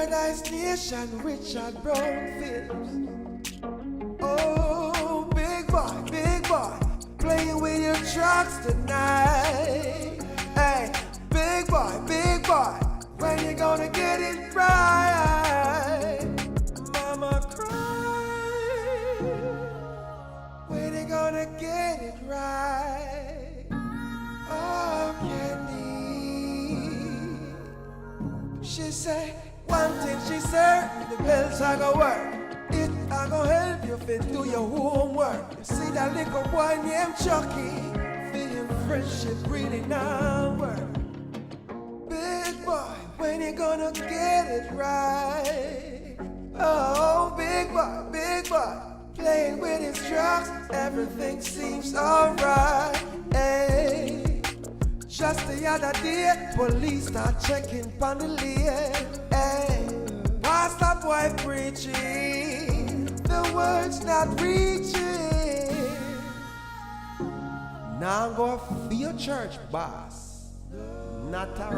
Paradise Nation, Richard Brown Films. Oh, big boy, playing with your trucks tonight. Hey, big boy, when you gonna get it right? Mama cry, when you gonna get it right? Oh, Candy, she say, one thing she said, the bells are gonna work. It are gonna help you fit do your homework. You see that little boy named Chucky, feeling friendship really now work. Big boy, when you gonna get it right? Oh, big boy, playing with his trucks, everything seems alright. Hey, just the other day, police start checking on the lane. Hey, why's that boy preaching? The words not reaching. Now I'm going for your church, boss. Not a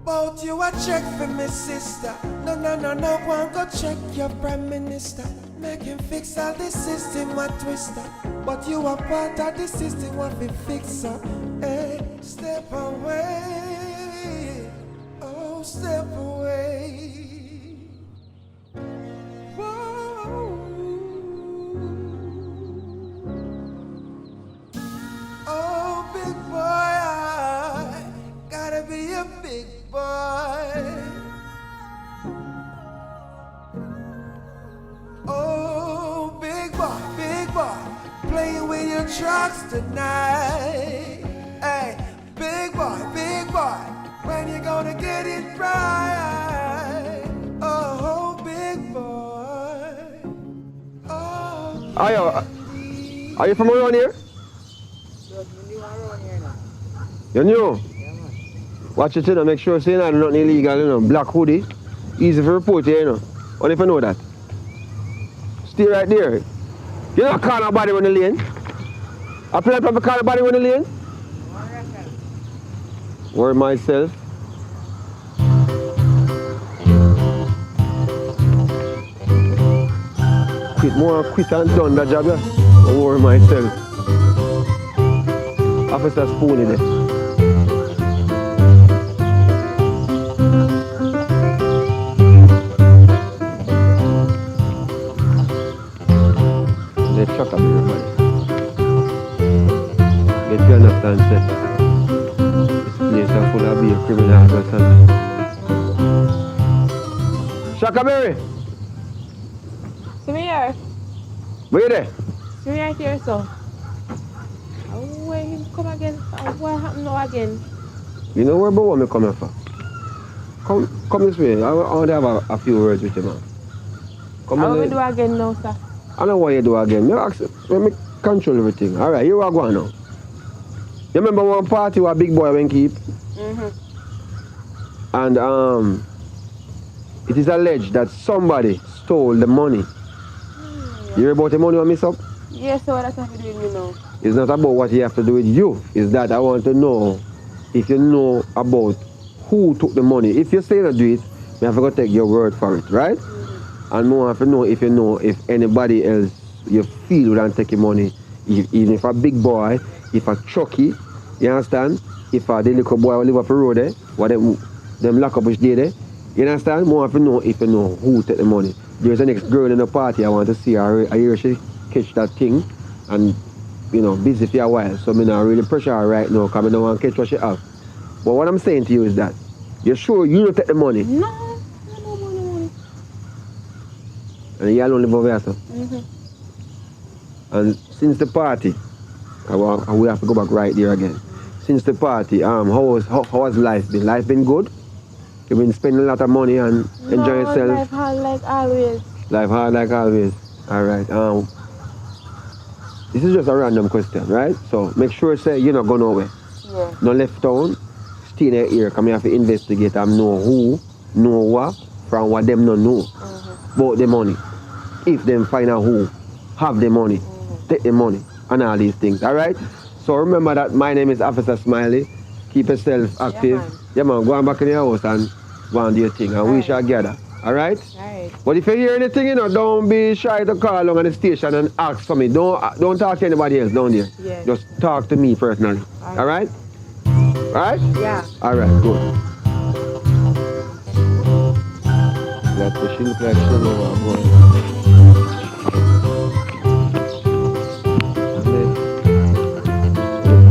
Both you a check for me, sister. No, one go check your prime minister. Make him fix all the system a twister. But you are part of the system what we fix up. Hey, step away. Oh, step away. Whoa. Oh, big boy, I gotta be a big boy. Oh, big boy, playing with your trucks tonight. Hey, big boy, when you gonna get it right? Oh, big boy. Oh, are you from around here? You're new? Watch it, you know, make sure say nothing illegal, you know. Black hoodie, easy for report here, you know. Only if you know that. Stay right there. You don't call nobody on the lane. I play to call nobody on the lane. Worry myself. Quit and done that job, yeah. Don't worry myself. Officer Spoony there. Let's chuck up everybody. Get you understand, sir. This place is full of beer criminals or something. Shakaberry! See me here. Where you there? See me right here, so. Where him come again? What happened now again? You know where about me coming from? Come this way. I want to have a few words with you, man. Come what will we do again now, sir? I know what you do again. Let me control everything. All right, here we go now. You remember one party where Big Boy went keep? Mm-hmm. And it is alleged that somebody stole the money. You hear about the money I miss up? Yes, so what does that have to do with me now? It's not about what you have to do with you. It's that I want to know if you know about who took the money. If you say not do it, we have to go take your word for it, right? Mm-hmm. And more have to know if you know if anybody else you feel would take your money. Even if a big boy, if a Chucky, you understand? If a little boy will live up the road there, what them lock up which day there, you understand? More have to know if you know who took the money. There's an next girl in the party, I want to see her. I hear she catch that thing and you know, busy for a while, so I'm not really pressure her right now because I don't want to catch what she have. But what I'm saying to you is that, you're sure you don't take the money? No, money. And you alone live over here, so? Mm-hmm. And since the party, we have to go back right there again. Since the party, how has life been? Life been good? You've been spending a lot of money and enjoying yourself? Life hard like always. Life hard like always. Alright, this is just a random question, right? So make sure say you're not going nowhere. Yeah. No left town, stay there here, come here to investigate and know who, know what, from what them don't know about the money. If them find out who have the money, take the money and all these things, alright? So remember that my name is Officer Smiley. keep yourself active. man. Yeah, man, go on back in your house and go and do your thing, and we Right. shall gather. Alright? Right. But if you hear anything, don't be shy to call along on the station and ask for me. Don't talk to anybody else down there. Yeah. Just talk to me personally. Alright? Alright? Yeah. Alright, good. That she look like she know what I'm going.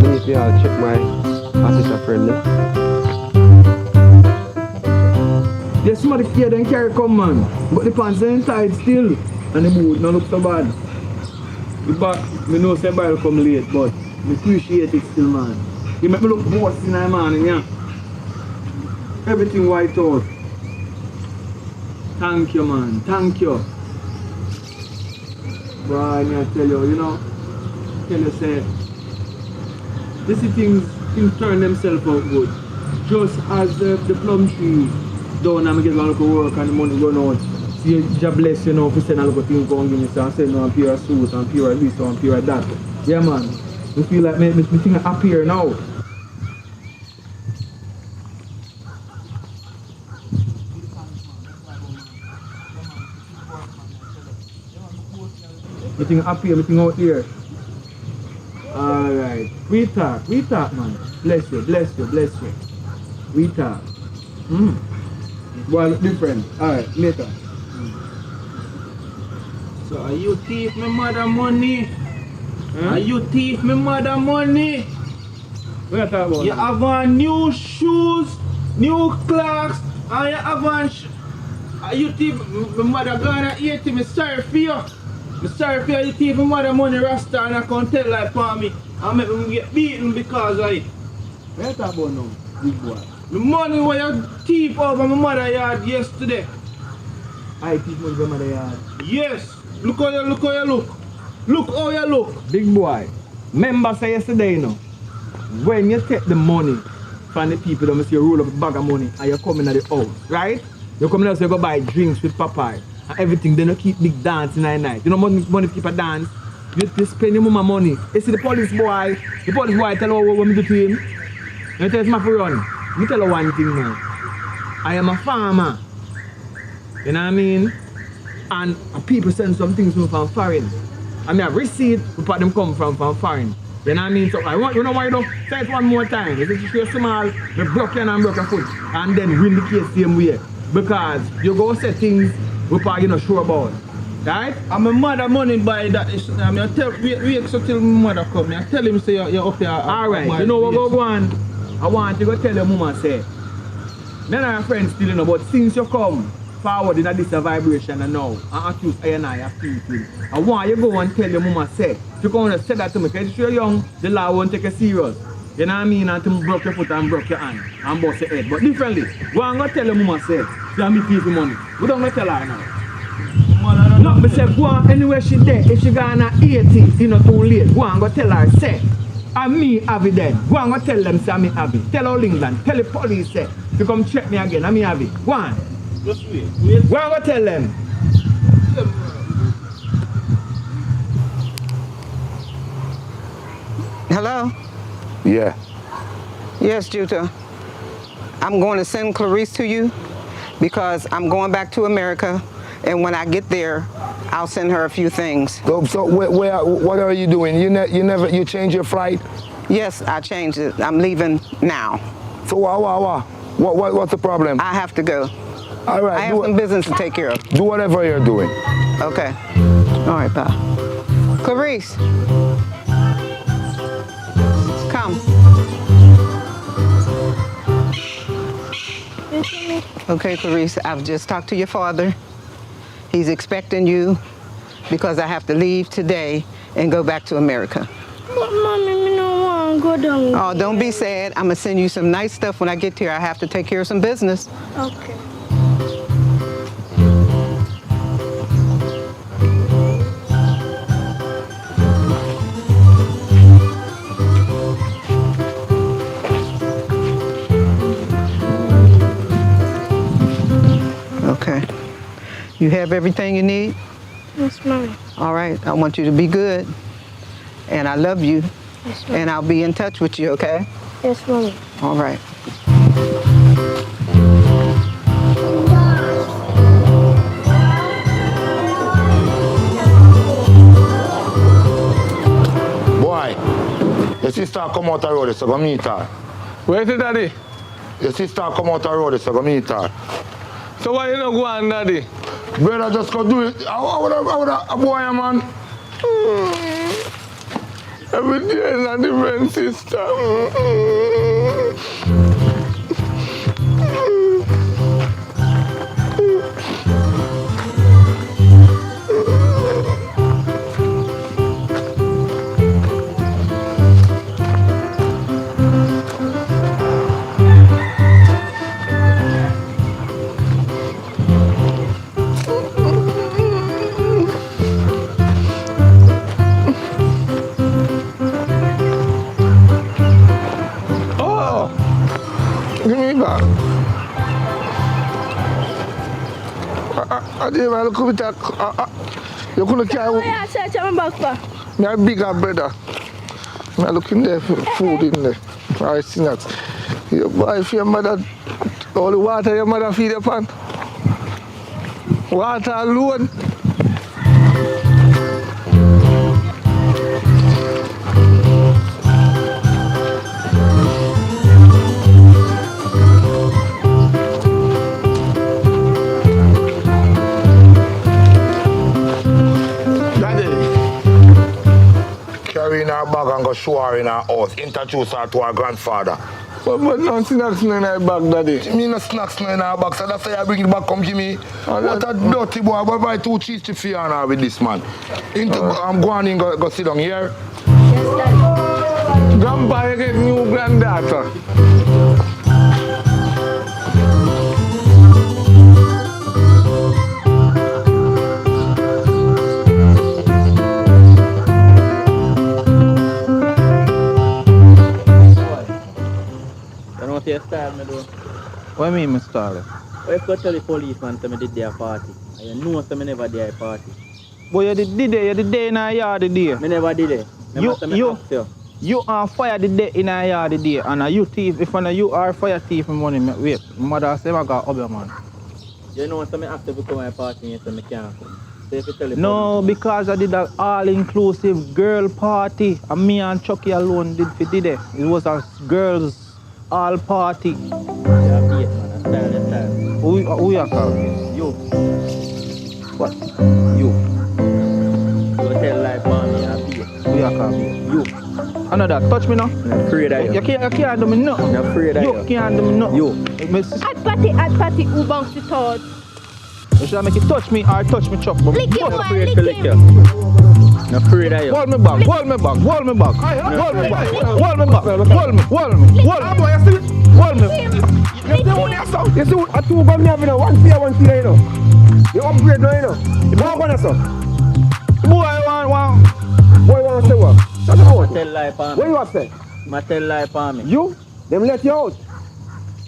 Maybe I'll check my officer friend. There's somebody here then carry come, man. But the pants are inside still. And the boot don't look so bad. The back, me know somebody will come late, but I appreciate it still, man. You make me look boss in the morning, yeah. Everything white out. Thank you, man. Thank you. Boy, I tell you, tell you, say, this is things turn themselves out good. Just as the plum tree down and I get a lot of work and the money run out. See, God bless if you send a lot of things go and give me some, send a pair of suits and pair of this and pair of that. Yeah, man. We feel like me think happier now. Me think happier, me think out here. Alright. We talk, man. Bless you. We talk. Boy, look different. Alright, later. So are you thief my mother money? Huh? Are you thief my mother money? What you talk about? You have on new shoes, new clocks, and you have on are you thief my mother gonna eat me sorry for you. I'm sorry for you thief my mother money Rasta and I can't tell like for me. I make me get beaten because of it. What you talk about now, big boy? The money where you thief over my mother yard yesterday. I thief over my mother yard? Yes. Look how you look. Look how you look. Big boy. Remember say yesterday, when you take the money from the people that you roll up a bag of money and you come in at the house, right? You come in and you go buy drinks with Popeye and everything, then you keep big dancing at night. You know money to keep a dance? You spend your mama money. You see the police boy tell you what we do to him. You tell him to run. Let me tell you one thing now. I am a farmer. You know what I mean? And people send some things from foreign. I mean, I receipt, but them come from foreign. You know what I mean? So I want, you know why you don't say it one more time. If you're small, you broke your hand and broke your foot. And then win the case same way. Because you go say things which you're not sure about. Right? And my mother money by that is, I mean, wait so till my mother come. I tell him say you're up there. Alright, you know what go on? I want you to tell your mama say, me and our friends still but since you come forward in this vibration and now and accuse I and I of people, I want you go and tell your mama say, if you come and say that to me, because you're young, the law won't take you serious. You know what I mean? And to broke your foot and broke your hand and bust your head. But differently, go and go tell your mama say, you me people money. We don't go tell her now. No, but say, go on anywhere she there. If she gonna 80, you know too late. Go and go tell her, say, and me have it then. Go and go tell them, say, I me have it. Tell all England, tell the police, say, to come check me again, I me have it. Go on. Just wait. Go and go tell them. Hello? Yeah. Yes, Juta. I'm going to send Clarice to you because I'm going back to America, and when I get there, I'll send her a few things. So what are you doing? You change your flight? Yes, I changed it. I'm leaving now. So what's the problem? I have to go. All right. I have some business to take care of. Do whatever you're doing. Okay. All right, bye. Clarice. Come. Okay, Clarice, I've just talked to your father. He's expecting you because I have to leave today and go back to America. But Mommy, me don't want to go down there. Oh, don't be sad. I'm going to send you some nice stuff when I get here. I have to take care of some business. Okay. Okay. You have everything you need? Yes, Mommy. All right. I want you to be good. And I love you. Yes, Mommy. And I'll be in touch with you, okay? Yes, mommy. All right. Boy, your sister come out the road, so go meet her. Where is it, Daddy? Your sister come out the road, so go meet her. So why you not go on, Daddy? Brother, just go do it. How would a boy, man? Every day is a different sister. Give me back. I didn't want to come back. You couldn't carry Oh, yeah, search my back for. my bigger brother. I'm looking there for food in there. I see that. Your boy, if your mother, all the water your mother feed upon. Water alone. Carry in her bag and go show her in her house. Introduce her to her grandfather. But no snacks in her bag, Daddy. Me no snacks no in her bag, so that's why I bring it back, come give me. What a dirty boy, but buy 2 cheese chips for you and her with this man. I'm going in, go sit down here. Yes, Daddy. Grandpa, you get new granddaughter. You know what you style me do? What do you mean, Mr. What if you tell the policeman that I did their party? And you know that I never did a party. But you did it in our yard today. I never did it. You are fire the day in our yard today, and you thief. If you are fire thief, money, wait. Mother say I got other man. You know what I have to become a party and so I can't come. So if you tell the No, policeman, because I did an all-inclusive girl party, and me and Chucky alone did it. It was a girls' all party. you have to man, a style. Who you call? You. What? You. You tell lie for me, I be. Who you call me? You. I know that. Touch me now. I'm afraid of you. You can't do me nothing. I'm afraid of You you. can't do me nothing. You. At party, who bounced it out? You should make it touch me or touch me chop. Lick him, I'm boy, afraid lick to lick him. you. I'm afraid of you. Hold me back, hold me back, hold me back, hold me back, hold me back, hold me, hold me, hold me. Boy, you see me? Hold me. You see what you saw? You see what? A 2 gun me having a 1 fear, you know. You upgrade now, you know. You want one, sir? Boy, want. Boy, want to say what? Shut up, I what? tell lie for What me. you have said? I tell lie for me. You? Them let you out.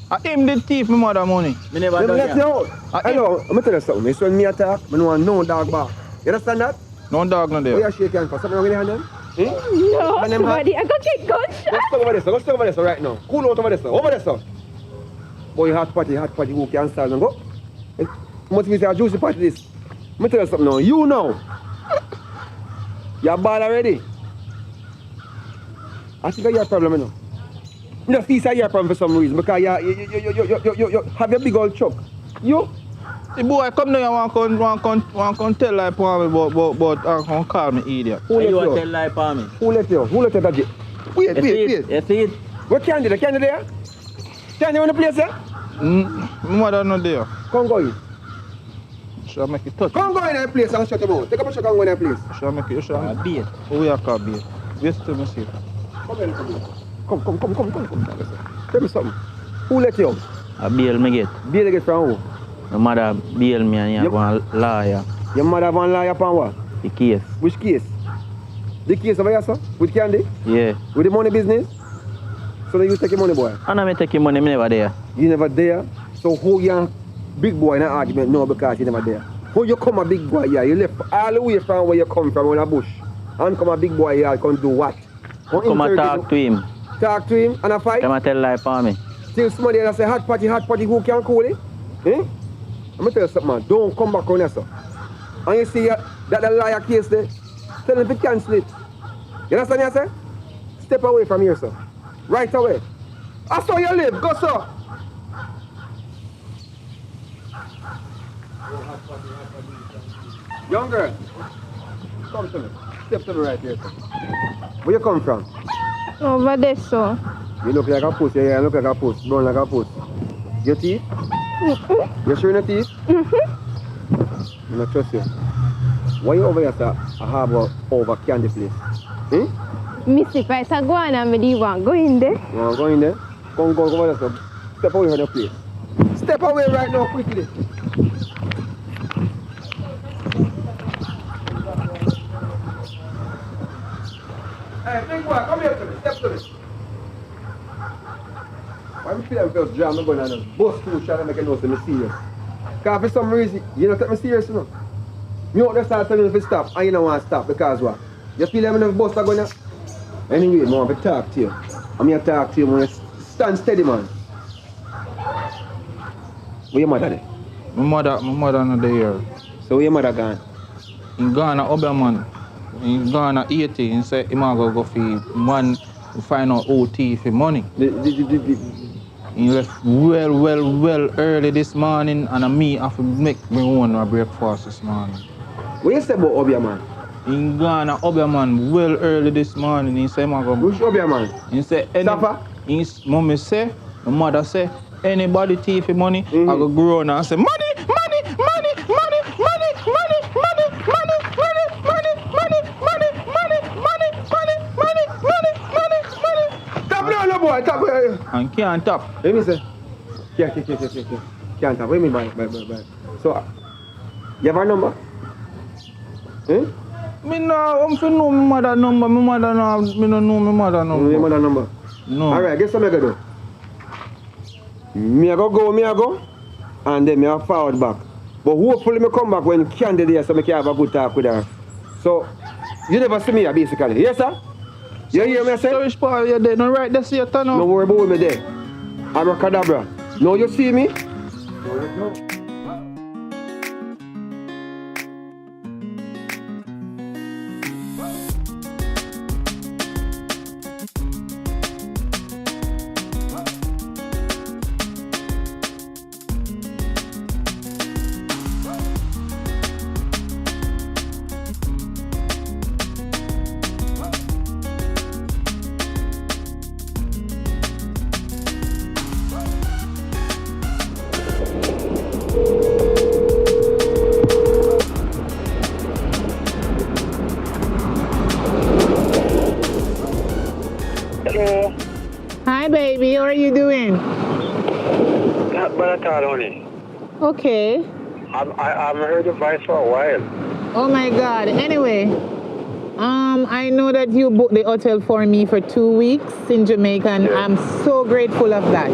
I him the thief, my mother money. Me never Them done let you that. out. Hello, I'm going to tell you something. It's when me attack, I don't want no dog back. You understand that? No dog no Oh, there. Oh, Where you shake hands for? Something wrong in your hand then? No, And them somebody, I got get gunshot. Let's talk about this, let's talk about this right now. Cool out over this, over this. Boy, hot party, who can stand and go? It must be a juicy party this. Let me tell you something now. You know. You're bad already. I think you have a problem, you know. You just see your problem for some reason because you have a big old chuck. You? The boy come down and want tell lie for me but call me idiot. Who let You you? tell lie for me. Who let you? Who let you that? Wait. You see it? What candy there? Candy there? Candy on the place there? Mother not there. Come go in. Shall I make it touch? Come go in that place and shut him out. Take a picture, come go in that place. Shall I make it? Shall I make it? Who you call beer? Wait till me see. Come in. Come. Tell me something. Who let you out? A bail me get. Bail get from who? My mother bail me and you have one lawyer. Your mother have one lawyer upon what? The case. Which case? The case over here, sir? With candy? Yeah. With the money business? So then you take your money, boy? And I take your money, me never there. You never there? So who you big boy in an argument? No, because you never there. Who you come a big boy here? You left all the way from where you come from in a bush. And come a big boy here, come do what? Come and talk to him. Talk to him and a fight. Come and tell lie for me. Till somebody else say hot party, who can cool it? Eh? I'm gonna tell you something, man. Don't come back on here, sir. And you see that the liar case there, tell him to cancel it. You understand what I say? Step away from here, sir. Right away. I saw you live. Go, sir. Young girl, come to me. Step to the right here, sir. Where you come from? Over there, so. You look like a puss. Yeah, you look like a puss. Brown like a puss. Your teeth? You sure your teeth? I don't trust you. Why you over here, sir? I have over candy place. Missy, if I go on and I want go in there. You want to go in there? Go over there, sir. Step away from the place. Step away right now, quickly. Hey, big boy, come here to me. Step to me. Why do you feel like first jam? I'm going to bust through shot and make a know that I'm serious. Because for some reason, you don't take me serious, you know. Me out there start telling you to stop, and you don't want to stop because what? You feel like I'm going to bust going to... Anyway, I want to talk to you. I'm here to talk to you, man. Stand steady, man. Where your mother there? My mother not there. So where your mother gone? In Ghana, Oberman. In Ghana, 80. He said, I'm going to go for man to find out OT for money. He left well early this morning, and me have to make my own breakfast this morning. What you say about Oberman? In Ghana, Oberman, well early this morning, he said, I'm going to... Which Oberman? He said, Safa? Mommy say, my mother say, anybody thief for money, I go grow and I say, money. Tap no boy, tap. And can't tap. Let me say. Can't tap. What do you mean by? So, you have a number? Me no, I'm for know my mother number. My mother no, me no know my mother number. Your mother number? No. Alright, guess what I go do? Me I go, and then me I forward back. But hopefully me come back when Candy there so me can have a good talk with her. So, you never see me here basically. Yes, sir? You hear me say? So which part you there? No right there, see you turn up. No worry about me there. Abracadabra. Now you see me? Hello. Hi, baby. How are you doing? Not bad at all, honey. Okay. I've heard your voice for a while. Oh my God. Anyway, I know that you booked the hotel for me for 2 weeks in Jamaica, and I'm so grateful of that.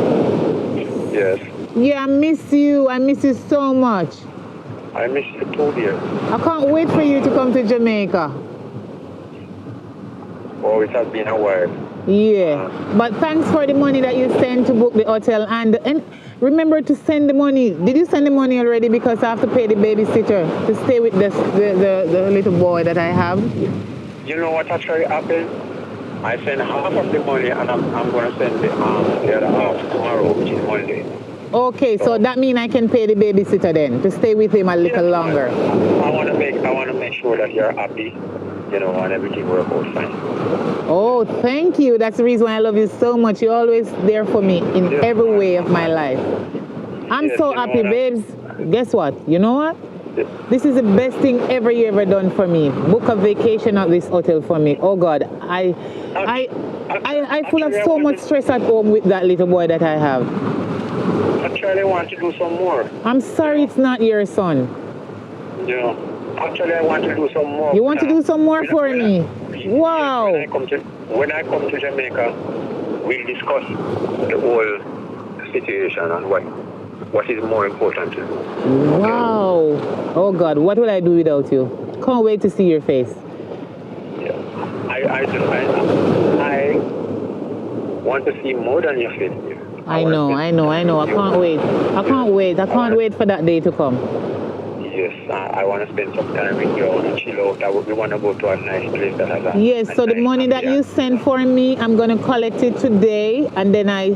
Yes. Yeah, I miss you. I miss you so much. I miss you too, dear. I can't wait for you to come to Jamaica. Oh, it has been a while. Yeah, but thanks for the money that you sent to book the hotel, and remember to send the money. Did you send the money already? Because I have to pay the babysitter to stay with the little boy that I have. You know what actually happened? I sent half of the money, and I'm going to send the other half tomorrow, which is Monday. Okay, so that means I can pay the babysitter then to stay with him a little longer. I want to make sure that you're happy, you know, and everything works out fine. Oh, thank you. That's the reason why I love you so much. You're always there for me in every way of my life. I'm so happy, babes. Guess what? You know what? This is the best thing you ever done for me. Book a vacation at this hotel for me. Oh God, I full of so much stress at home with that little boy that I have. Actually, I want to do some more. I'm sorry it's not your son. You know, actually, I want to do some more. You want to do some more for me? Wow. When I come to Jamaica, we'll discuss the whole situation and what is more important to do. Wow. Oh God, what will I do without you? Can't wait to see your face. Yeah. want to see more than your face. I know. I can't wait. I can't wait for that day to come. Yes, I want to spend some time with you. I want to chill out. We want to go to a nice place that has a... Yes, so the money that you send for me, I'm going to collect it today, and then I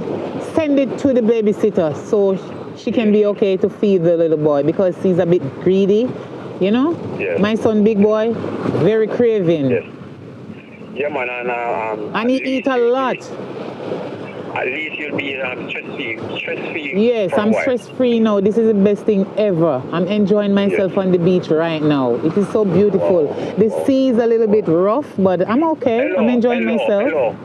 send it to the babysitter so she can be okay to feed the little boy because he's a bit greedy, you know? Yes. My son, big boy, very craving. Yes. Yeah, man, and he eat a lot. At least you'll be stress-free. Yes, I'm stress-free now. This is the best thing ever. I'm enjoying myself on the beach right now. It is so beautiful. Wow. The sea is a little bit rough, but I'm okay. I'm enjoying myself.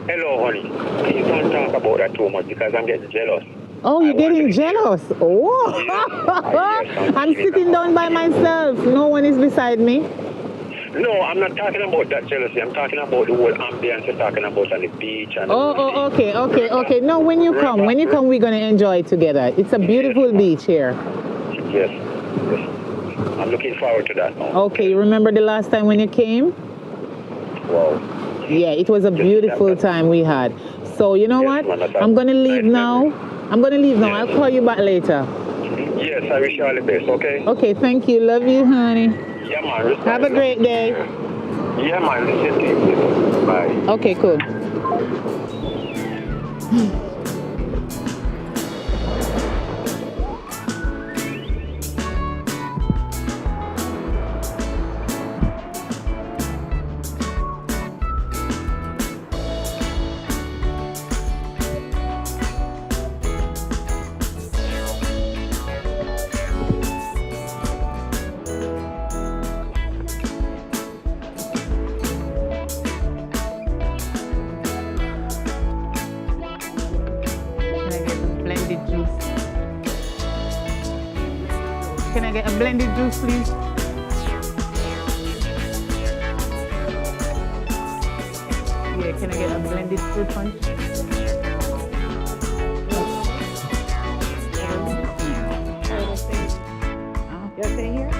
Hello, honey. Please don't talk about that too much because I'm getting jealous. Oh, you're getting jealous? Oh, yes, I'm sitting down by myself. No one is beside me. No, I'm not talking about that jealousy. I'm talking about the whole ambience you're talking about on the beach. And okay. No, when you come, we're going to enjoy it together. It's a beautiful beach here. Yes. I'm looking forward to that now. Okay, you remember the last time when you came? Wow. Yeah, it was a beautiful time we had. So, you know what? I'm going to leave now. I'll call you back later. Yes, I wish you all the best, okay? Okay, thank you. Love you, honey. Yeah, man. Have a great day. Yeah, man. Listen. Bye. Okay, cool. Can I get a blended juice, please? Yeah, can I get a blended fruit punch? You're staying here?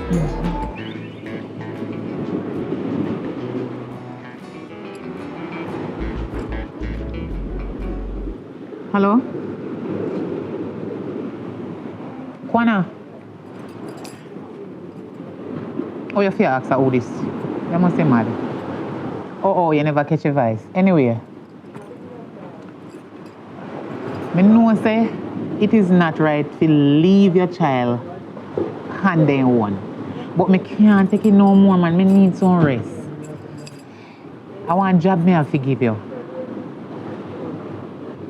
Hello? Kwana? Oh, you fear ask her who this? You must be mad. Oh, you never catch a voice. Anyway. Me know say it is not right to leave your child hand in one. But me can't take it no more, man. Me need some rest. I want job me have to give you.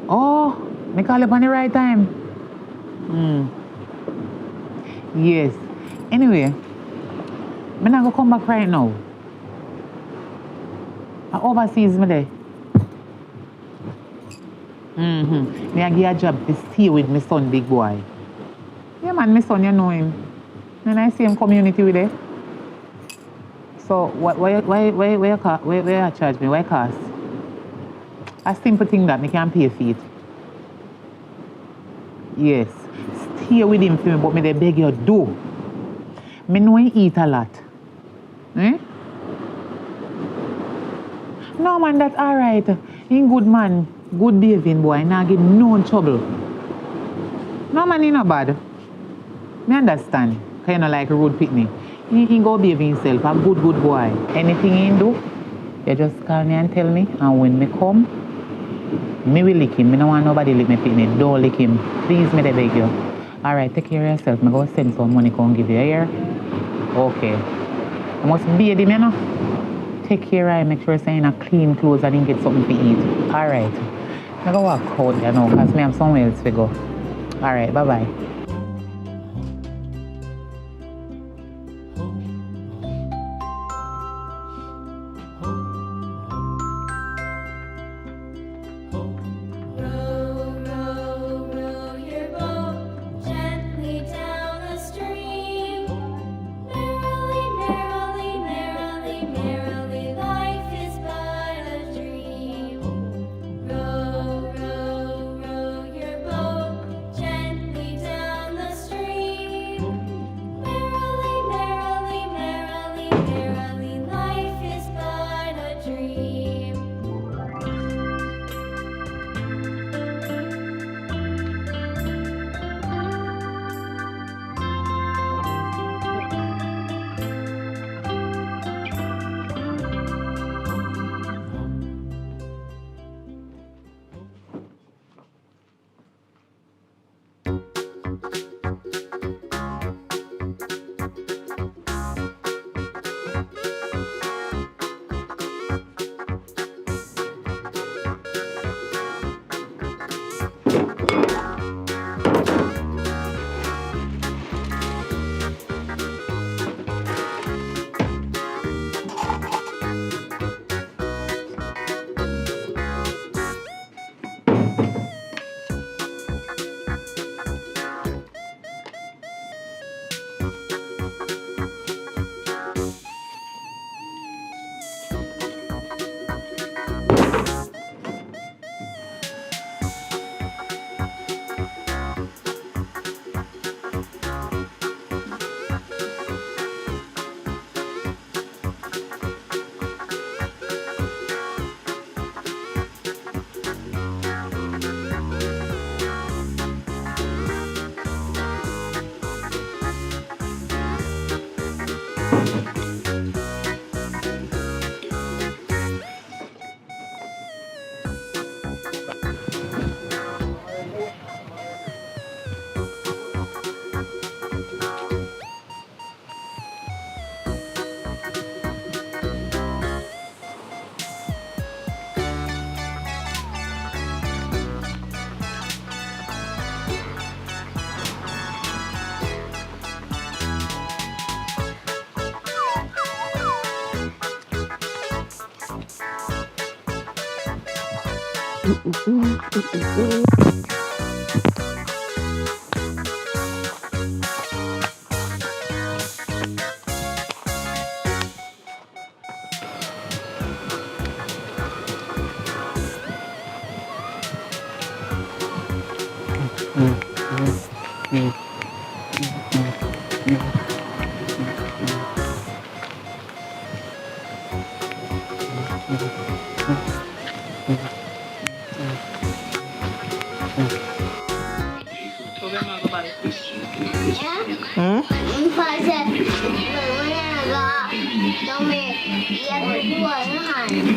Oh, me call up on the right time. Yes. Anyway, me not gonna come back right now. I overseas me there. Me I give a job to stay with my son, big boy. Yeah, man, my son, you know him. And I see him community with it. So, why you charge me? Why cost? A simple thing that me can pay for it. Yes. Stay with him for me, but me they beg you do. Me know he eat a lot. Eh? No, man, that's all right. He good man. Good behaving boy, now get no trouble. No man, he not bad. Me understand. Kind of like a rude picnic. He go behave himself, a good boy. Anything he do, you just call me and tell me. And when me come, me will lick him. Me don't want nobody lick me picnic. Don't lick him. Please, me they beg you. All right, take care of yourself. Me go send some money, come give you here. Okay. I must bathe him, you know. Take care of him. Make sure you're in a clean clothes and he get something to eat. All right. I go walk out there now because me have somewhere else to go. All right, bye-bye.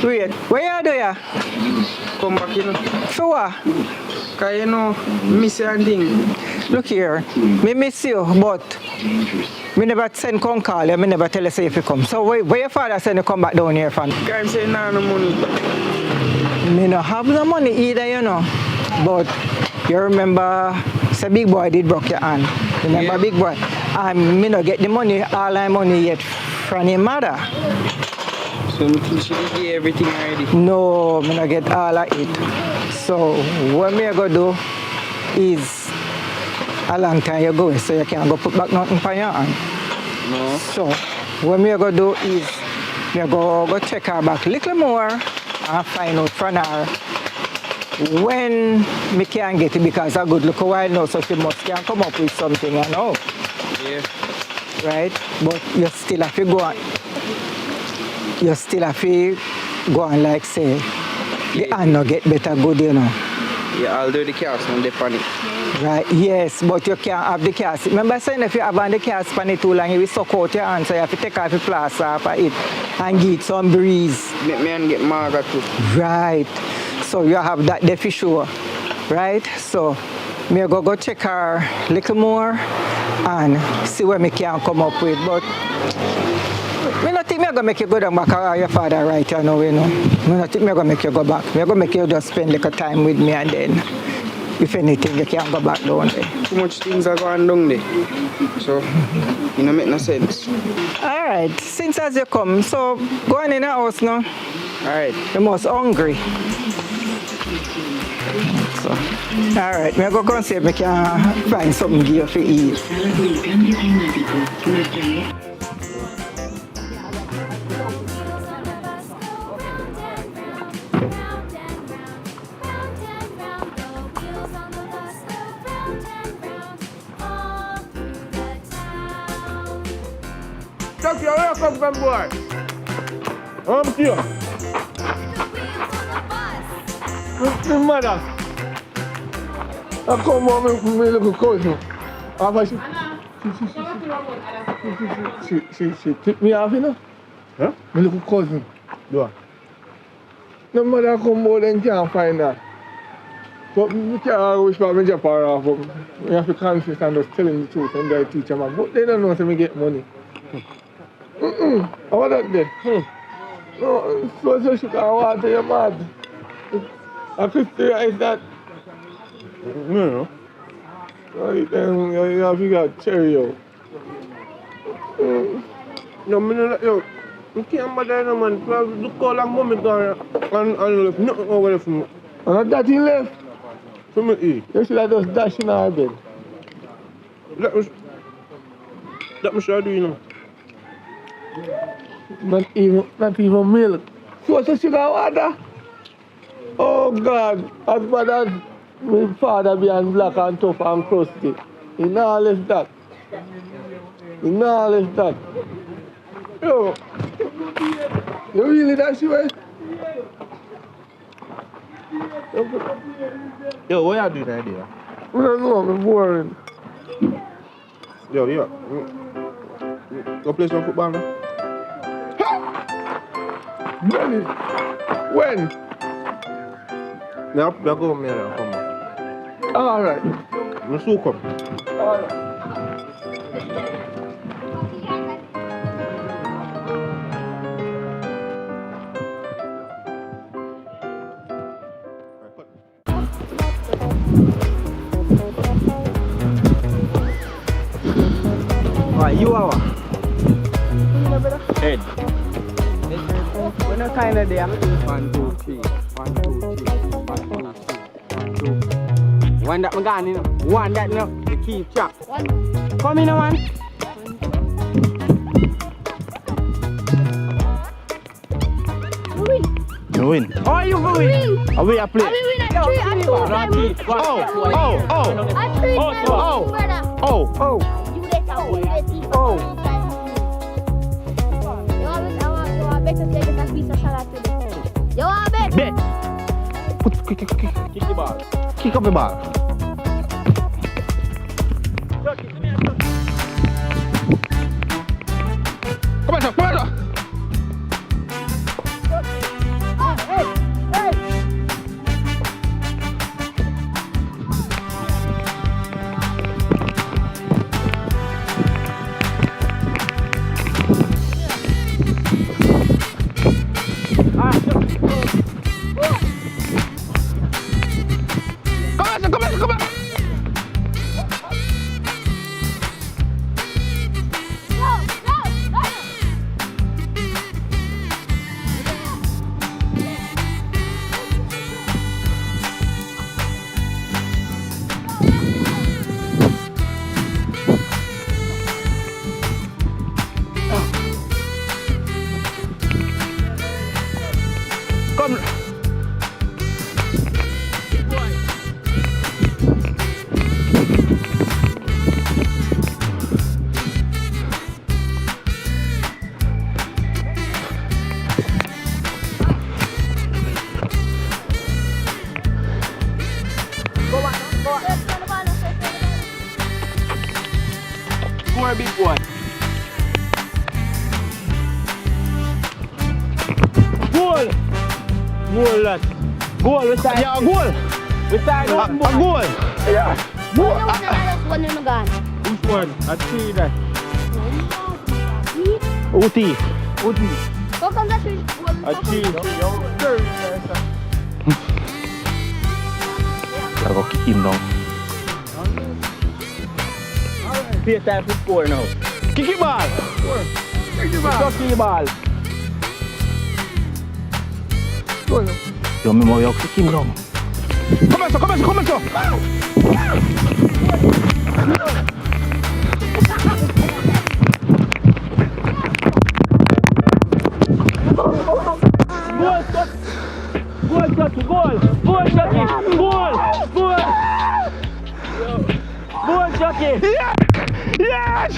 Wait, where you do ya? Come back, you know. For what? Cause you know, miss you and thing. Look here, me miss you, but me never send come call you, me never tell you say if you come. So where your father send you come back down here from? Guy say nah no money. Me no have no money either, you know. But you remember, say big boy did broke your hand. Remember big boy? And me no get the money, all my money yet from your mother. So me think she did give everything already. No, me no get all of it. So what me go do is a long time you go, so you can't go put back nothing for your hand. No. So what me go do is me go check her back a little more and find out from her when me can get it, because a good look a while now, so she must can come up with something, you know. Yeah. Right? But you still have to go on. You still have to go on like say the hand no get better good, you know. Yeah, I'll do the cast on the pan it. Right, yes, but you can't have the cast. Remember saying if you have on the cast pan it too long, you will suck out your hand, so you have to take off the plaster off of it and give it some breeze. Make me and get maga too. Right, so you have that there for sure. Right, so me go check her a little more and see what me can come up with. But me not think me gonna make you go down back to your father right you know, you know. Me not think me gonna make you go back. Me gonna make you just spend little time with me, and then if anything you can go back down there. Too much things are going down there. So it don't make no sense. Alright, since as you come, so go on in the house now. Alright. You're most hungry. So, alright, me go and see if I can find something to give you to eat. Chuck, you where you come from, boy? I'm here. With my mother. I come home with my little cousin. She tipped me off, you know? Huh? My little cousin. Yeah. No mother come home and can't find her. But we can't wish for me to drop her off, but we have to consist and just telling the truth and they teach them. But they don't know so we get money. How that there? No, so sugar and water, you're mad. I could is that. No. Right, then you have to get cherry out. No, yo, you can't bother no man. Look how long mommy gone and left nothing over there from me. And that he left? For me eat. You should have just dash in our bed. Let me show you, you know. Not even milk. So sugar and water? Oh God, as bad as my father being black and tough and crusty. He not left that. He not left that. Yo, you really that way? Yo, what you doing right there? I don't know, I'm boring. Yo, go play some football now? When? Now, go home here and come back. Alright. I'm soon come. Alright. Alright, you are what? Head. When you kind of there? 1, 2, 3. 1, 2, 3. 1, 2, 3. 1, 2. One that me gone, you know. One that, you know. The key track. Come in, man. You win. Oh, you win. Are we a play? I win at 3 and 2 times. Oh. At 3 times, brother. Oh. You let out, you let it. Oh. You want bet to get a piece of salad today. You want bet? Bet. Kick the ball. Kick up the ball. more big boy. Goal! Goal, lad. Goal, we start. Yeah, goal. We start A goal. Yeah. Goal. One in the gun. Which one? I see that. Uti. How come that is one? I see. I go kick him down. Play time to score now. Kick it ball. Touch the ball. Yo, me more yo kick him down. Come on, so. Goal, Chucky. Yes!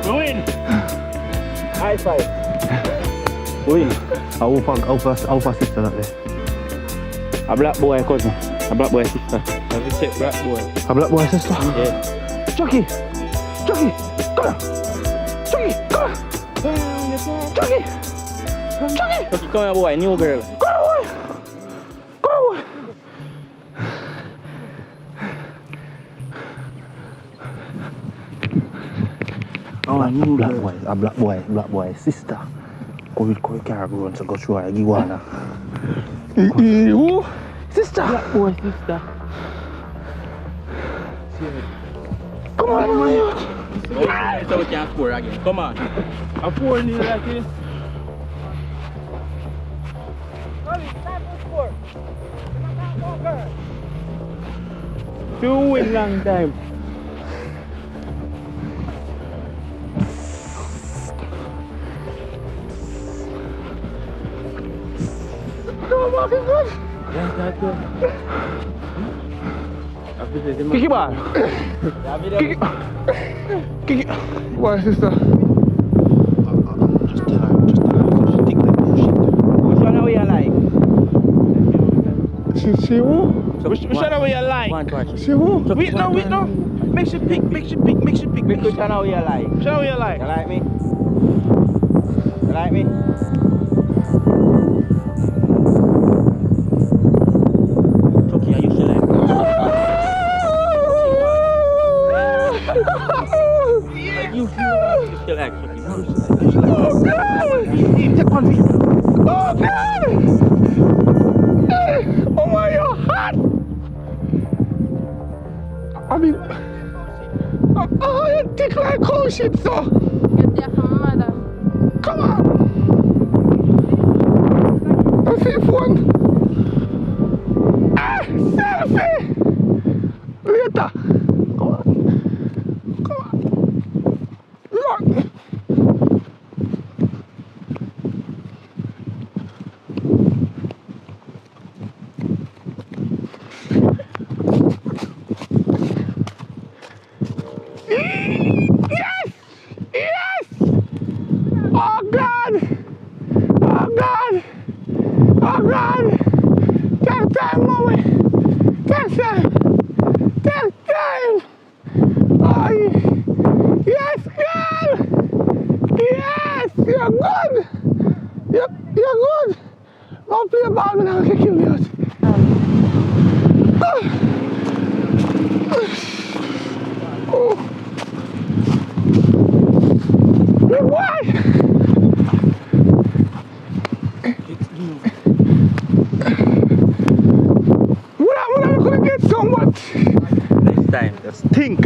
Win. High five. Win. How fast is that? A black boy cousin. A black boy sister. Have you check black boy? A black boy sister? Yeah. Chucky, come on. Chucky. Chucky, come here boy, new girl. Come on. Oh, new black boy sister. Go carry go run so go show her iguana. Who? Sister. Black boy sister. Come on. So we can score again. Come on. A 4-0 like this. Two win long time. Kick it ball. Kick it. Why, sister? Just tell her. She think like bullshit. Which one are we alive? She who? Which one are we alive? She who? Wait no. Make she pick. Which one are we alive? Which one are we alive? You like me? You like me? Chucky, are you still like me? You still like Chucky? Oh God! Oh my, you're hot! I mean, oh, you thick like cow shit, so. You're there for my mother. Come on! The fifth one. Ah, selfie! Later. Come on. Look. Yes! Oh God! Take time, mommy! Take time! Oh, yes, girl! Yes! You're good! You're good! Don't play ball, man, I'll kick you out. Oh. Big boy! What am I gonna get so much? Next time, just Think.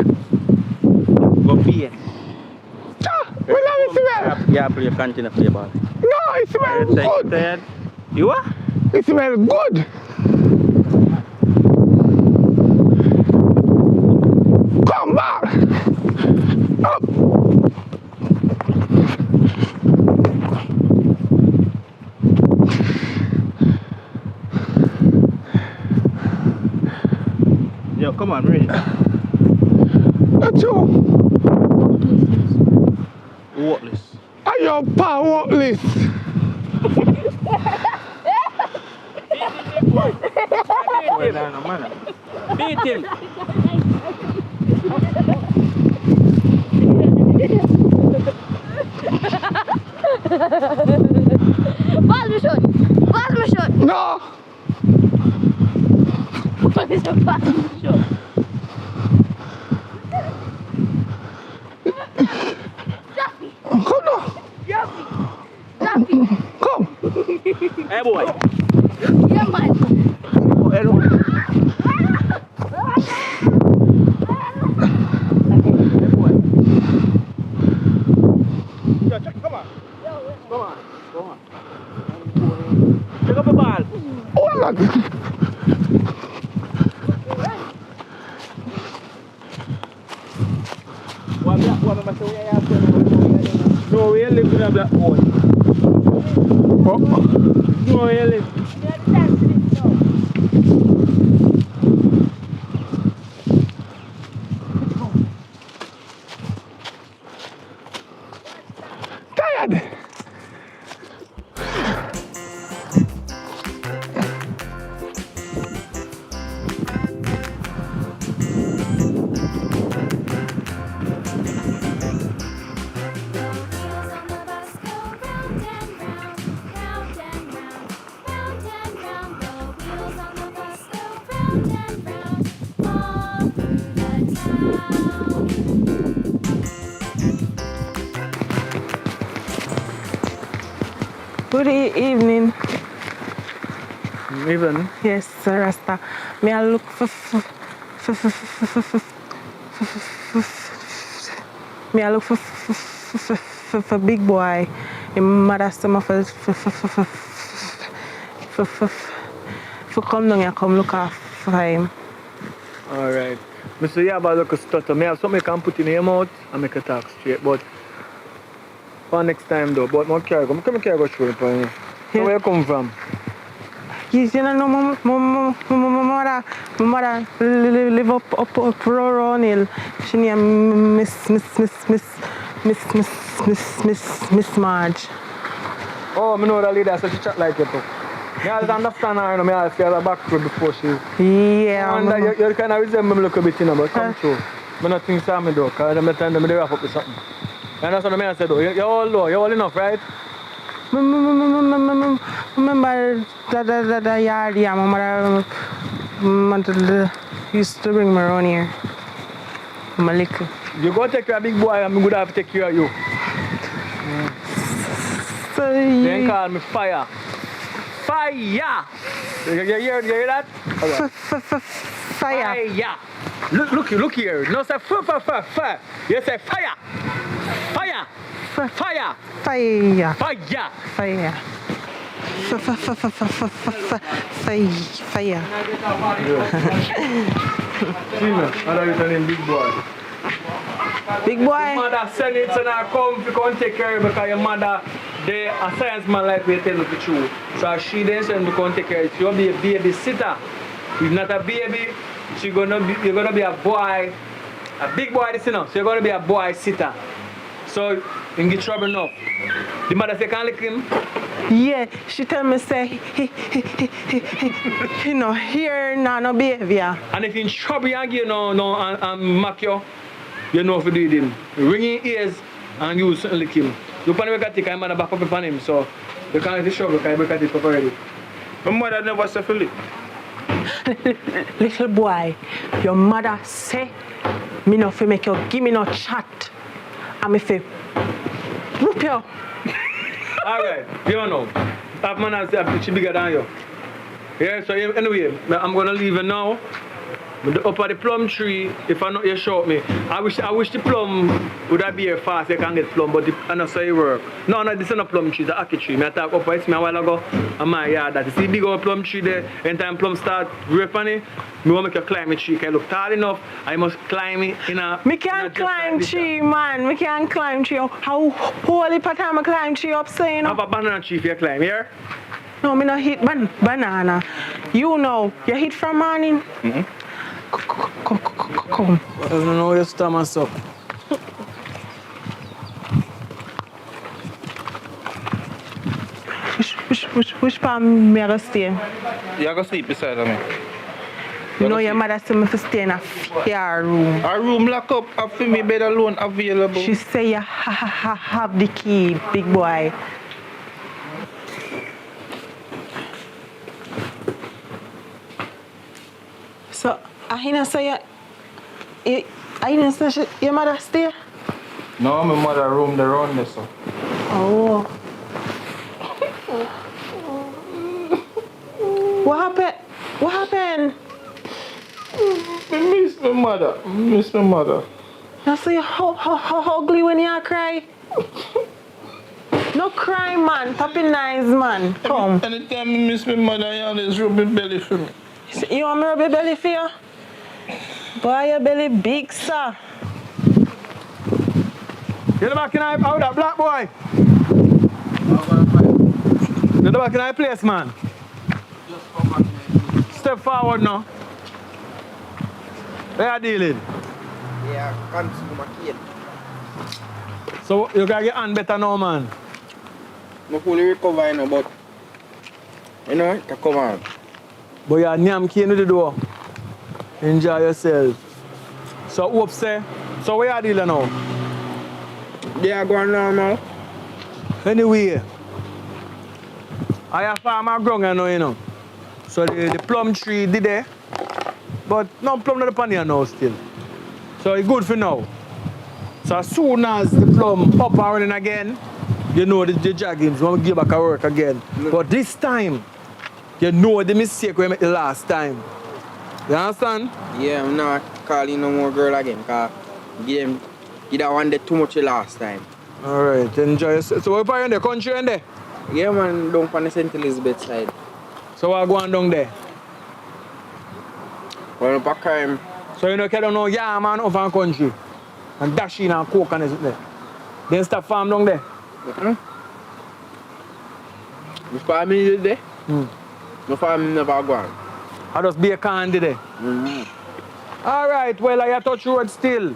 go play. We love it, smell. Yeah, play, continue play ball. No, it smells good. Tired? You are? It smells good. Come back. Up. Yo, come on, ready. That's you. Worthless. Are you pa worthless? Beat him. Pass me shot. Pass me shot. No. Pass me shot. Come now. Come. Hey boy. Yeah, man. Yo, check, come on. Come on. Come on. Pick up the ball. Oh, Lord. No, we ain't live in a black hole. No, we ain't live. Tired. Good evening. Even? Yes, Sir Rasta. May I look for me I look for big boy. Him mother some for come down and come look after him. Alright. Mr. Yeah, but look a stutter. May I have something I can put in your mouth and make a talk straight, but for next time though. But my carry come carry go through it for you. So where you come from? Yes, you know, my mother live up Rowan Hill. She named Miss Marge. Oh, I know that lady, so she chat like it too. I understand her, I have to her back road before she... Yeah. And you kind of resemble me a little bit, you know, but come true. I don't think so, though, because I'm telling them they wrap up with something. And that's what I say, though. You're all low, you're all enough, right? Remember the yard, yeah, my mother used to bring me around here. I'm a little. You go take care of big boy, I'm going to have to take care of you. So Then call me fire. Fire! You hear that? Fire. Fire! Look here. No say fire. You say fire. Fire. Fire. Fire. Fire. Fire. Fire. See me, I know you're name big boy. Big boy. Your mother send it and I come to come take care of you because your mother, they a science man like we tell you the truth. So she then send me to come take care of you. You'll be a babysitter. If not a baby, you're gonna be a boy, a big boy this, you know. So you're gonna be a boy sitter. So you can get trouble now. The mother say can't lick him. Yeah, she tell me say he no hear no behavior. And if in trouble you give and mock you, you know if you do it him. Ring in ears and you something lick him. You can't make a tick and mother back up on him, so you can't get trouble because you break a tick up already. My mother never said Philip. Little boy, your mother say me no fi make you give me no chat. And me fi whoop you. Alright, you know. That man has she bigger than you. Yeah, so anyway, I'm gonna leave you now. Up at the plum tree, if I know you short me. I wish the plum would have be here fast, you can get plum, but I know so it work. No, this is not plum tree, it's an ackee tree. I talk up it's me a while ago in my yard that you see big old plum tree there, anytime plum start growing on it, I want to make you climb a tree. Can you look tall enough, I must climb it in a... Me can't climb tree, man. Me can't climb tree. How holy part time I climb tree up, so you know. Have a banana tree for you climb here? No, me not hit banana. You know, you hit from morning. Come. I don't know your stomach up. Which part me I go stay? You go sleep beside of me. You know your mother said me to stay in a fair room. A room lock up, a for me bed alone available. She say you have the key, big boy. So, I didn't say your mother stay? No, my mother room the round there, so. Oh. What happened? What happened? I miss my mother. I miss my mother. Now so you how ugly when you cry? No cry, man. Papi nice, man. Come. Anytime I miss my mother, you always rub my belly for me. You want me to rub your belly for you? Boy, your belly big, sir. Get back in out that black boy. Get back in our place, man. Just come back here. Step forward now. Where are you dealing? Yeah, consume my kid. So you gotta get on better now, man. I'm fully recovering now, but you know, it can come on. But you're nyam key in the door. Enjoy yourself. So hope say. So where are you dealing now? They are going normal. Anyway, I have farmer ground you know. So the plum tree did there. But no plum not upon here now still. So it's good for now. So as soon as the plum up and running again, you know the joggings will give back a work again. But this time, you know the mistake we made the last time. You understand? Yeah, I'm not calling no more girl again, because you that one did too much the last time. Alright, enjoy yourself. So what are you in the country in there? Yeah, man, down on the St. Elizabeth side. So what going down there? Well, up a crime. So you know carry down no yam man over in country and dash in and coke and everything there. Then start farm down there. My family is there. My family never gone. I just be a candy there. Alright, well I touch road still.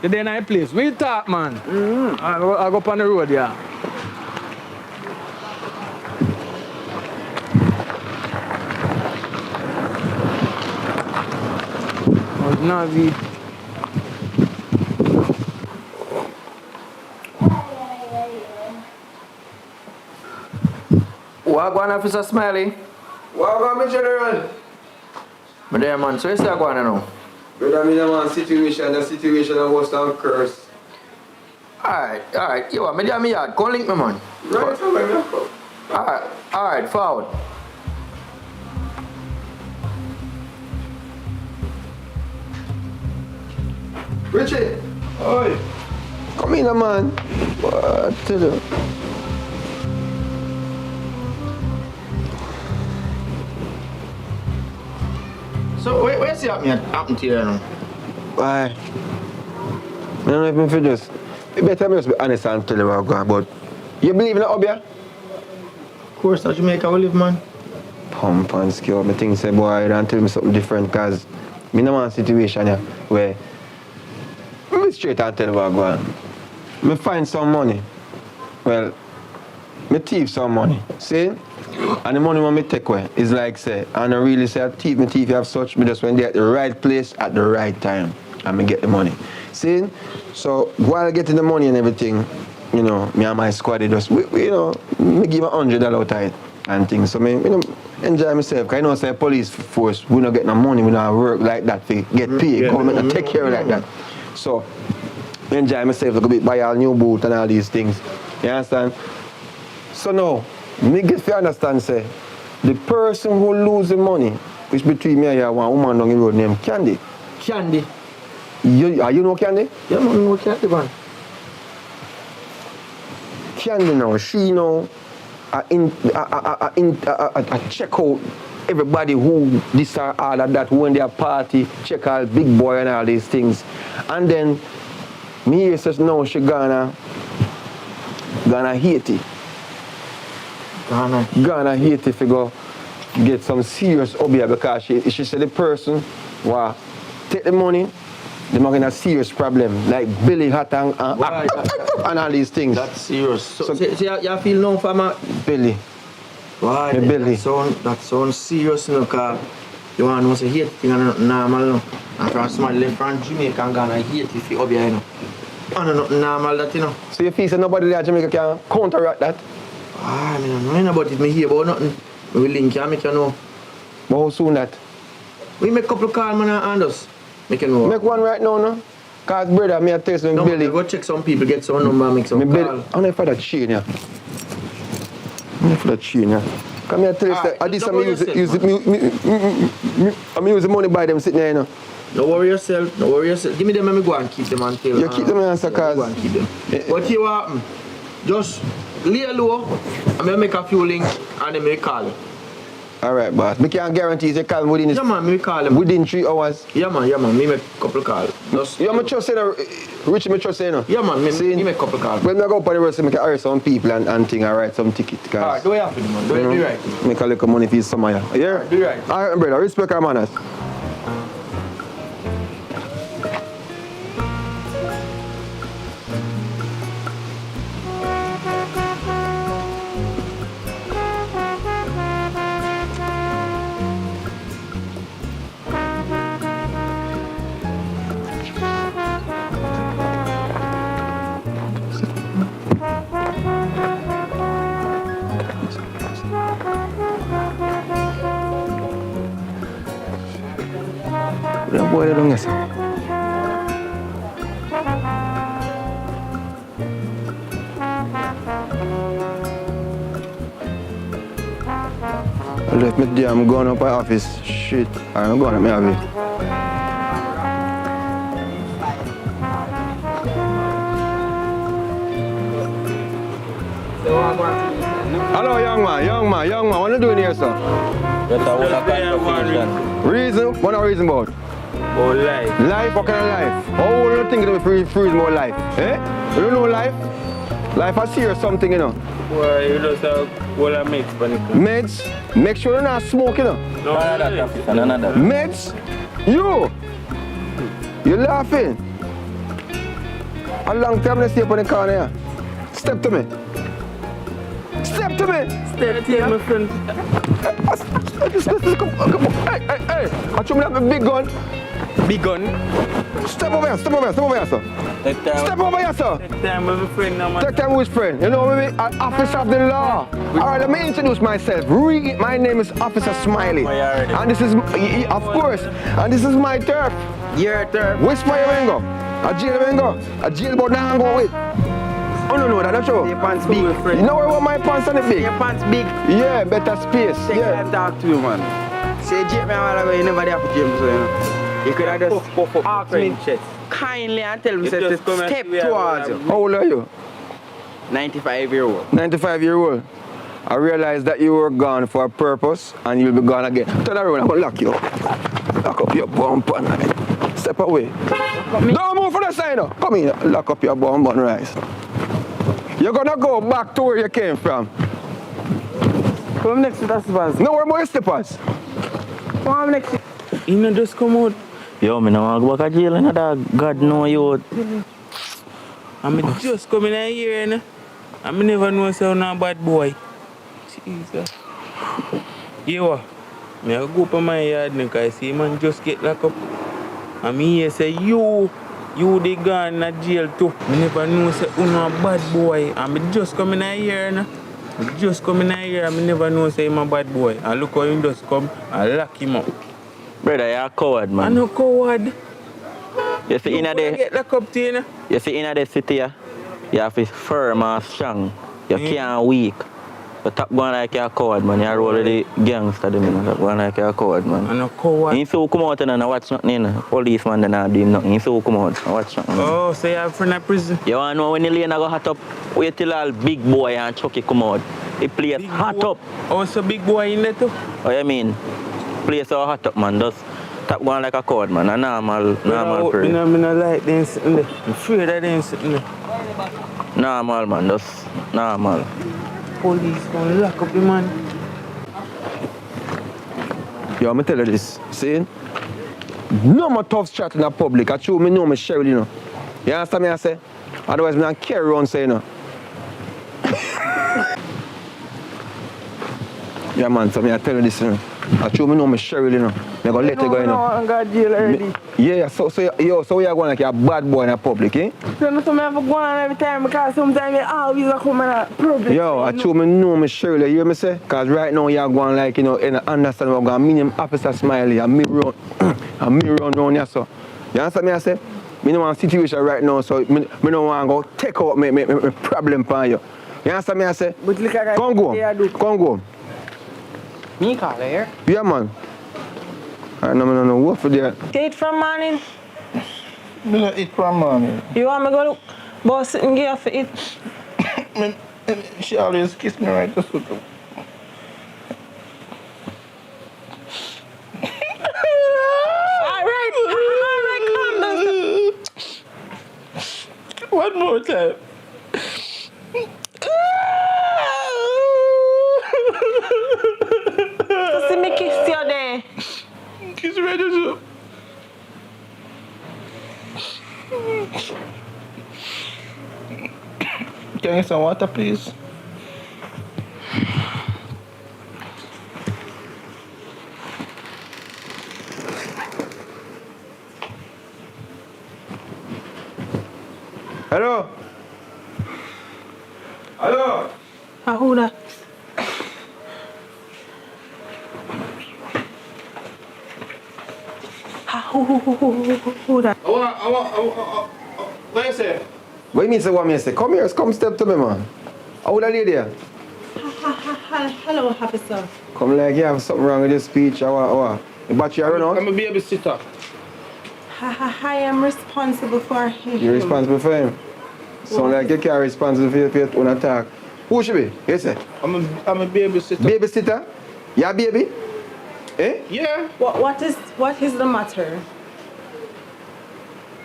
You're there in a place. We talk, man. I go up on the road, yeah. Navi. Wagwan Officer Smiley. Wagwan, my general. My dear man, so what's that going on now? Brother, me man, the situation was down curse. Alright, yo, me dear me yard, come link me man. Right, so let me come. Alright, forward. Richie! Oi! Come in, man. What to do? So, where's the happen to you now? Why? I don't know if I just... You better just be honest and tell you what I'm going, but... You believe in that, Obia? Of course, that's Jamaica we live, man. Pump and skill. Me think say, boy, you don't tell me something different, because... Me no want a situation here where... Me straight and tell you what I'm going. Me find some money. Well... Me thief some money. See? And the money when me take away is like say, I don't really say I thief, me thief have such, me just when they at the right place at the right time and me get the money. See? So while getting the money and everything, you know, me and my squad, they just, we you know, me give $100 out of it and things. So me you know, enjoy myself. Cause I know say police force, we don't get no money, we don't work like that to get paid. Government don't take care of like that. So enjoy myself a little bit, buy all new boot and all these things. You understand? So now, me get to understand, say, the person who lose the money, which between me and you, one woman down the road named Candy. Candy? You know Candy? Yeah, man, I know Candy, man. Candy now, she know, I check out everybody who this or all of that, when they are party, check out big boy and all these things. And then, me here says, no, she gonna Haiti. Ghana Haiti to go get some serious obia because she said the person was take the money, they're not in a serious problem. Like belly hot and all these things. That's serious. So you feel no farmer? Belly. Why? My belly. That sounds serious, you know, because you want to know, say, hate thing and normal, you know. And from somebody left from Jamaica and Ghana, hate if you up here, you know. And not normal that, you know. So you feel that nobody there in Jamaica can counteract that? I mean, I know about it, I hear about nothing. We will link you, make you know. But how soon that? We make a couple of calls, man, and us. Make you know. Make one right now, no? Because, brother, me a test my belly. Go check some people, get some number, make some call. I'm not for that chain, yeah. I'm not for that chain, yeah. Come here, tell you, I did some use the money by them sitting there, you know. No worry yourself, no worry yourself. Give me them and me go and keep them until. You keep them in answer, cause. Go and keep them. But here what happen? Just lay low, and me make a few links, and then me call you. Alright, boss. Me can guarantee you call within Yeah, man, me call him. Within 3 hours. Yeah, man, me make a couple of calls. You have me trust in Richie, me trust in you. Yeah, man, me make a couple of calls. When I go up on the road, I can hire some people and thing, and write some ticket. Alright, do it happen, man. Do it right. Make a little money for some of you. Yeah? Do it right. Alright, brother, respect our manners. Boy, don't get I left me there, I'm going up my office. Shit, I'm going up my office. Hello, young man, what are you doing here, sir? Reason? What are you reason about? Oh, life. Life? What kind of life? How old are you thinking of freeze more life? Eh? You don't know life? Life is serious something, you know. Well, you just have all of meds, panic. Meds? Make sure you're not smoking, you know. No, another. Meds? You laughing? A long time I stay up on the corner here. Step to me. Step to me. Step to you, my friend. Hey. I show me that big gun. Big gun? Step over here, sir. Step over here, sir. Take time with a friend now, man. Take time with his friend. You know me, an officer of the law. Alright, let me introduce myself. My name is Officer Smiley. And this is, of course, and this is my turf. Your turf. Whisper you ain't go. A jail you ain't go. A jail but now I'm going with. Oh no, that's true. Your pants big. You know where my pants on the big? Your pants big. Yeah, better space. Take time talk to you, man. Say, Jake, man, you never there for James, so, you know. You could have just asked me kindly and tell me to step towards you. How old are you? 95-year-old. 95-year-old. I realized that you were gone for a purpose and you'll be gone again. Turn around, I'm gonna lock you up. Lock up your bump and step away. Don't move from the side now. Come here, lock up your bump and rise. You're gonna go back to where you came from. Come next to the slippers. No, where more slippers? Come next to You know, just come out. Yo, me no want to go back to jail, and God know you. I'm just coming in here, you know. I never know say I'm a bad boy. Jesus. Yo, me I go up on my yard because I see man just get locked up. And me here say you the gone in jail too. I never know say I'm a bad boy. I'm just coming in here, you know. I just coming in here, I never know say I'm a bad boy. And look how him just come and lock him up. Brother, you're a coward, man. I'm no coward. You see, in get locked up to, you know? You see, in the city, you have to be firm and strong. You can't weak. You top going like you're a coward, man. You roll with the gangster, you know. Top going like you're a coward, man. I'm no coward. You see who come out and watch nothing, you know. Policeman, they not doing nothing. You see who come out and watch nothing. Oh, so you have a friend in prison? You want to know when the lane go hot up, wait till all big boy and Chucky come out. The place big hot boy. Up. Oh, so big boy in there too? What you mean? Place all hot up, man. Just top going like a coward, man. A normal person. I don't like them sitting there. I'm afraid of them sitting there. Normal, man. Just normal. Police gonna lock up the man. Yo, I'm gonna tell you this. See? no more tough chat in the public. I true, me know me Cheryl, you know. You understand me I say? Otherwise, me don't carry on say, you know. Yeah, man, so me I tell you this, you know. I true, me know me Cheryl, you know. Me gonna let it go, you know. I got jail already. Yeah, so you are going like you're a bad boy in the public, eh? So I have to go on every time because sometimes I always come in a problem. Yo, I true, me know me Cheryl, you hear me say? Because right now you're going like, you know, in understand what I'm going to mean him Officer Smiley and me run around here, so. You understand me I say? Me know one situation right now, so me don't want to go take out me problem for you. You understand me I say? But look at Come go. Me call here. Yeah, man. I no, what for that? Eat from morning. Me not eat from morning. You want me to go to boss and give for it? She always kiss me right to suit. Alright, calm down. One more time. So see me kiss you there. Kiss ready to. Can you some water, please? Hello? Hello? Who that? Who that? What you say? What you mean say what me say? Come here, come step to me, man. How that lady there? Hello, officer. Come like you have something wrong with your speech or what? The battery run out? I'm a babysitter. I am responsible for him. You're responsible for him? Sound like you can't responsible for your own attack. Who should be? You say? I'm a babysitter. Babysitter? Yeah, baby? Eh? Yeah. What is the matter?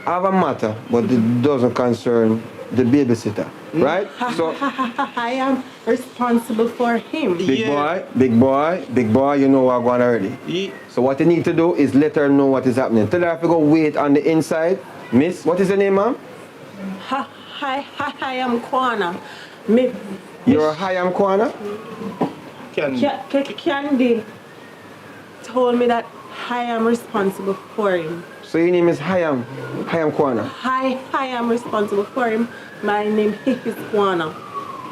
I have a matter, but it doesn't concern the babysitter, right? So, I am responsible for him. big boy, you know what going already. Yeah. So what you need to do is let her know what is happening. Tell her if you go wait on the inside. Miss, what is your name, ma'am? I am Kwana. You're Hayam Kwana? Candy told me that I am responsible for him. So your name is Hayam Kwana? I am responsible for him. My name is Kwana.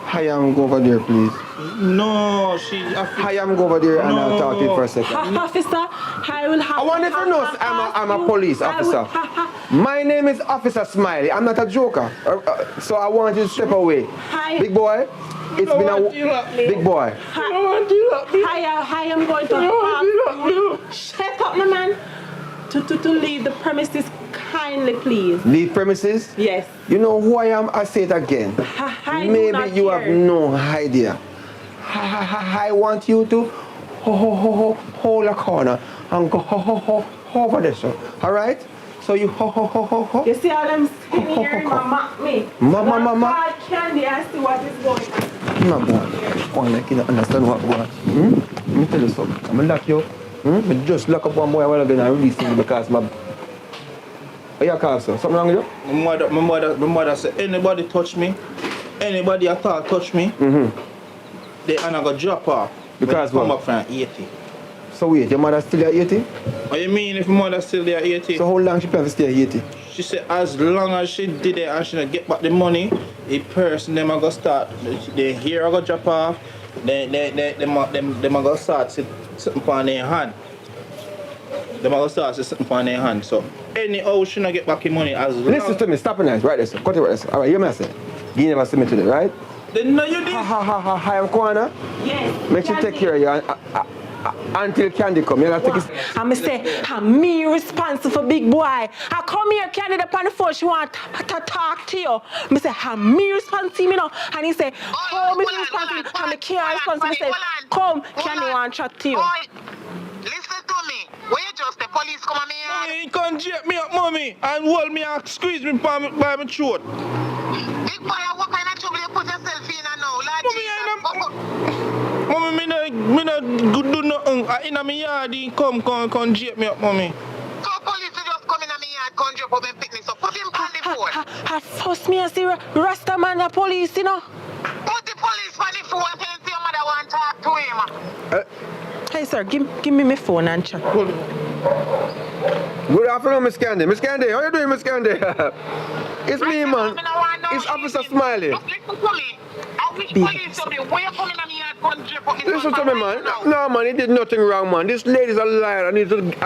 Hayam, go over there, please. No, Hayam, go over there and I'll talk to you for a second. Officer, I will have. I want you to know I'm a police officer. My name is Officer Smiley. I'm not a joker. So I want you to step away. Big boy, it's been a big boy. I am going to ask you. Shut up, my man. To leave the premises kindly, please. Leave premises? Yes. You know who I am? I say it again. Maybe you have no idea. I want you to hold a corner and go over there, sir. All right? So you You see how them sitting here and mock me? Mama. Candy, I see what is going on. No, boy. One like you don't understand what going on. Let me tell you something. I'm gonna lock you up. I just lock up one boy a while ago and release him because my... What you call, sir? Something wrong with you? My mother said, anybody touch me, anybody at all touch me, they are not going to drop off. Because what? Come up from 80. So wait, your mother still at 80? What you mean if my mother still there at 80? So how long she plan to stay at 80? She said as long as she did it and she don't get back the money, the person them are going to start, the hair are going to drop off, them are going to start something on their hand. Them are going to start something on their hand. So anyhow she don't get back the money as long. Listen to me, stop it now, right there, sir. Cut it right there, sir. Alright, you may say. You never see me today, right? Then no you did. Hi, I'm Kwana. Yes. Make sure you take care of you until Candy come. You gotta take it. I'm say, I'm me responsible for big boy. I come here, Candy up on the phone, she want to talk to you. I say, I'm me responsible, you know. And he say, oh, me responsible, I'm the care responsible. I say, come, Candy want to chat to you. Listen to me. When you just the police come on me yard. Mommy, you can't jet me up, mommy, and hold me and squeeze me by my throat. Big boy, what kind of trouble you put yourself in now? Like Mommy, me no good do nothing. In my yard, he come jet me up, mommy. So police come drop up and pick me. So put him on the phone. First me I see Rasta man the police, you know. Put the police on the phone and tell your mother want to talk to him. Hey sir, give me my phone and chat. Good afternoon, Miss Candy. Miss Candy, how you doing, Miss Candy? It's me, man. It's Officer Smiley. Just listen to me. I wish police to be way coming on me and come drop up me. Listen to me, man. No, man, he did nothing wrong, man. This lady's a liar. I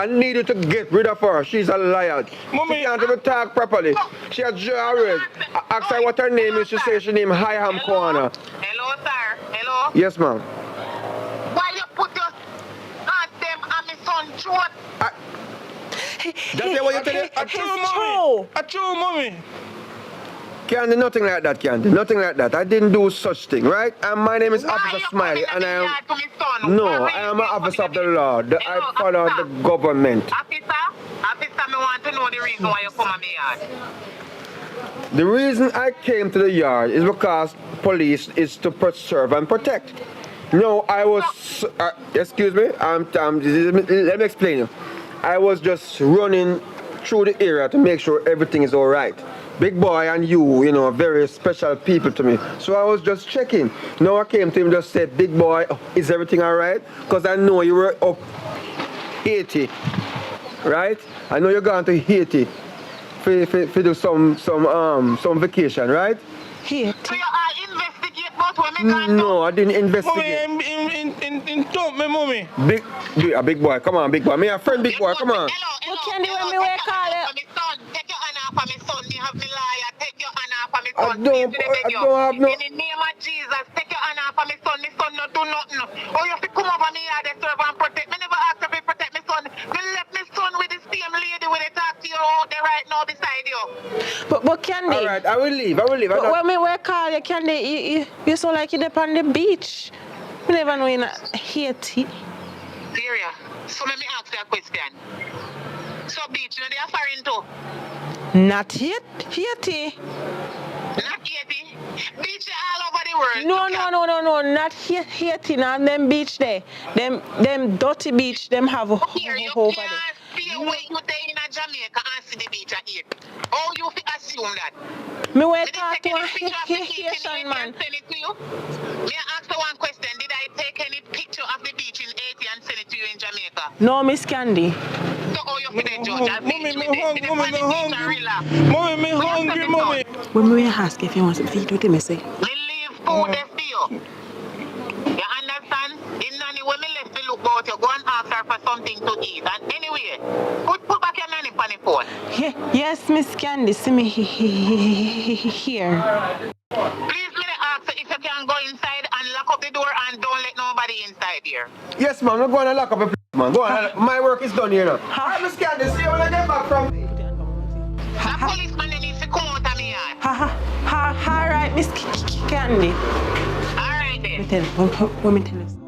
need you to get rid of her. She's a liar. She can't even talk properly. She has jarred. I asked her what her name is. She says she named Higham Corner. Hello, sir. Hello. Yes, ma'am. Why you put your them on my son's throat? That's what you tell you? A true mommy. Candy, nothing like that, Candy. Nothing like that. I didn't do such thing, right? And my name is Officer Smiley, and I am... No, I am an officer of the law. I follow the government. Officer, I want to know the reason why you come on my yard. The reason I came to the yard is because police is to preserve and protect. No, I was... excuse me? Let me explain you. I was just running through the area to make sure everything is all right. Big boy and you know, are very special people to me. So I was just checking. Now I came to him and just said, big boy, is everything all right? Because I know you were up Haiti, right? I know you're going to Haiti for do some vacation, right? Haiti. So you investigate about what me No, I didn't investigate. Mommy, in dump me, mommy. Big boy, come on, big boy. Me a friend, big boy, come on. You can't do when me wake call it. Take your hand off of my son. Me have the liar. Take your hand off of my I son. don't have no... In the name of Jesus, take your hand off of my son. My son no do nothing. Oh, you have to come over me here to serve and protect. Me never ask you to protect my son. Me left my son with the same lady when they talk to you out there right now beside you. But Candy. All right, I will leave. But when me wake call you, Candy, you so like you're on the beach. Me never know in Haiti. Syria. So let me ask you a question. So beach, you know they are foreign too? Not yet. Haiti. Not Haiti. Beach all over the world. No, not Haiti. Now them beach there. Them dirty beach. Them have over there. See where you there in Jamaica and see the beach at Haiti. Oh, you assume that? Me wait talk to a Haitian man. Send it to you? May I ask you one question? Did I take any picture of the beach in Haiti and send it to you in Jamaica? No, Miss Candy. So how you feel the judge? Mommy, me hungry, mommy. When we ask if you want some feed with him, I say. Me leave food there for you. You understand? In nanny, when me left to look about you, go and ask her for something to eat. And anyway, put back your nanny on the phone. Yes, Miss Candy, see me here. Please, me ask if you can go inside and lock up the door and don't let nobody inside here. Yes, ma'am. I'm going to lock up the place, man. Go on. My work is done here now. Alright, Miss Candy, see you when I get back from... The policeman needs to come out of me yard. All right, Miss Candy. All right then. Let me tell you.